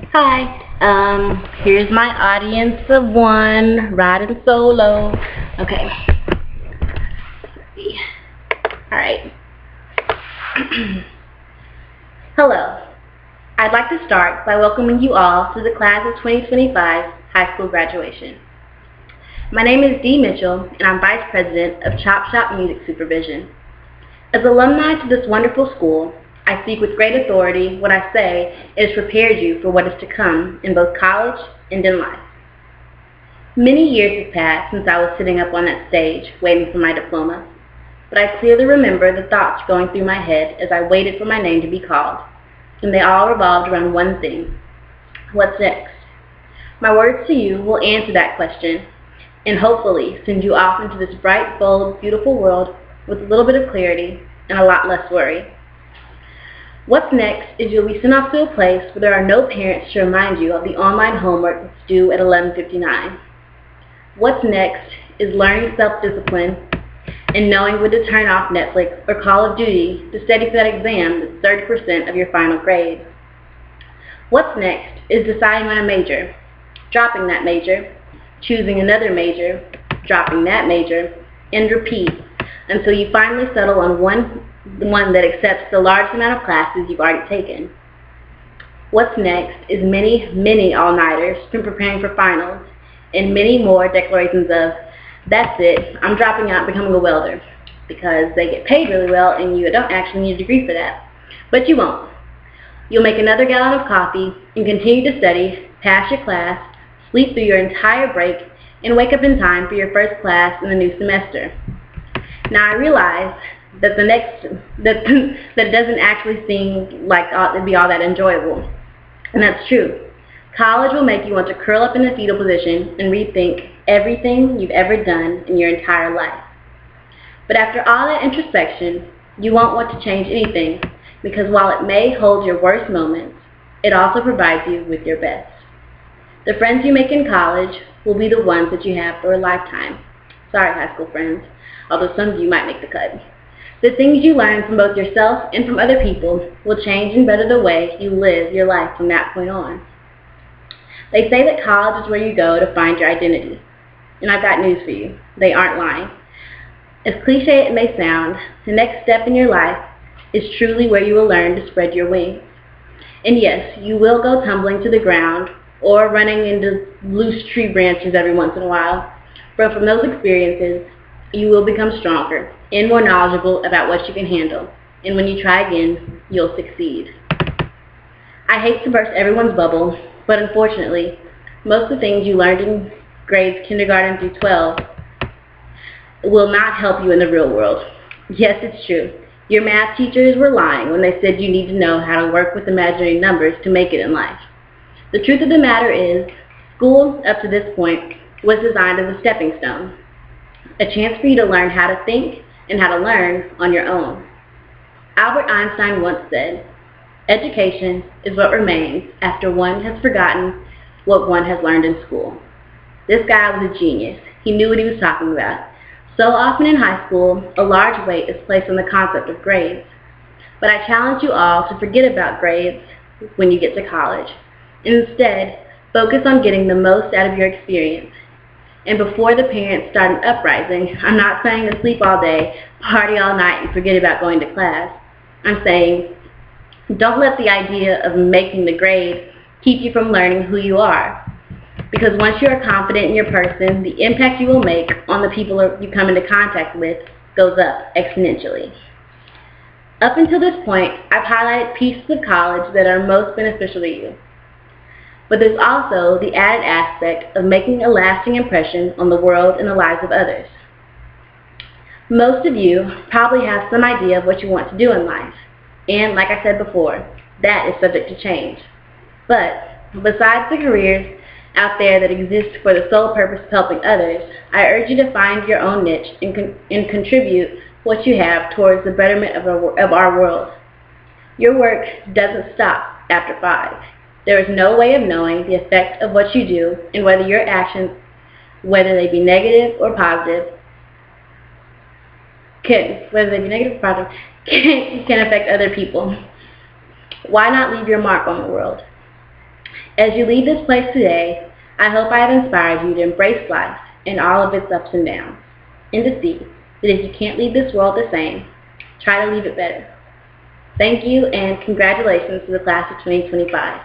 Hi, here's my audience of one, riding solo. Okay, let's see. Alright. Hello. I'd like to start by welcoming you all to the class of 2025 high school graduation. My name is Dee Mitchell, and I'm Vice President of Chop Shop Music Supervision. As alumni to this wonderful school, I speak with great authority when I say it has prepared you for what is to come in both college and in life. Many years have passed since I was sitting up on that stage waiting for my diploma, but I clearly remember the thoughts going through my head as I waited for my name to be called, and they all revolved around one thing: what's next? My words to you will answer that question and hopefully send you off into this bright, bold, beautiful world with a little bit of clarity and a lot less worry. What's next is you'll be sent off to a place where there are no parents to remind you of the online homework that's due at 11:59. What's next is learning self-discipline and knowing when to turn off Netflix or Call of Duty to study for that exam that's 30% of your final grade. What's next is deciding on a major, dropping that major, choosing another major, dropping that major, and repeat until you finally settle on one that accepts the largest amount of classes you've already taken. What's next is many, many all-nighters from preparing for finals and many more declarations of, that's it, I'm dropping out and becoming a welder, because they get paid really well and you don't actually need a degree for that. But you won't. You'll make another gallon of coffee and continue to study, pass your class, sleep through your entire break, and wake up in time for your first class in the new semester. Now I realize that that it doesn't actually seem like it'd be all that enjoyable. And that's true. College will make you want to curl up in the fetal position and rethink everything you've ever done in your entire life. But after all that introspection, you won't want to change anything, because while it may hold your worst moments, it also provides you with your best. The friends you make in college will be the ones that you have for a lifetime. Sorry, high school friends, although some of you might make the cut. The things you learn from both yourself and from other people will change and better the way you live your life from that point on. They say that college is where you go to find your identity. And I've got news for you. They aren't lying. As cliche it may sound, the next step in your life is truly where you will learn to spread your wings. And yes, you will go tumbling to the ground or running into loose tree branches every once in a while. But from those experiences, you will become stronger and more knowledgeable about what you can handle. And when you try again, you'll succeed. I hate to burst everyone's bubble, but unfortunately, most of the things you learned in grades kindergarten through 12 will not help you in the real world. Yes, it's true. Your math teachers were lying when they said you need to know how to work with imaginary numbers to make it in life. The truth of the matter is, school, up to this point, was designed as a stepping stone, a chance for you to learn how to think and how to learn on your own. Albert Einstein once said, education is what remains after one has forgotten what one has learned in school. This guy was a genius. He knew what he was talking about. So often in high school, a large weight is placed on the concept of grades. But I challenge you all to forget about grades when you get to college, and instead focus on getting the most out of your experience. And before the parents start an uprising, I'm not saying to sleep all day, party all night, and forget about going to class. I'm saying, don't let the idea of making the grade keep you from learning who you are. Because once you are confident in your person, the impact you will make on the people you come into contact with goes up exponentially. Up until this point, I've highlighted pieces of college that are most beneficial to you. But there's also the added aspect of making a lasting impression on the world and the lives of others. Most of you probably have some idea of what you want to do in life. And like I said before, that is subject to change. But besides the careers out there that exist for the sole purpose of helping others, I urge you to find your own niche and contribute what you have towards the betterment of our world. Your work doesn't stop after 5. There is no way of knowing the effect of what you do and whether your actions, whether they be negative or positive, can affect other people. Why not leave your mark on the world? As you leave this place today, I hope I have inspired you to embrace life and all of its ups and downs, and to see that if you can't leave this world the same, try to leave it better. Thank you, and congratulations to the class of 2025.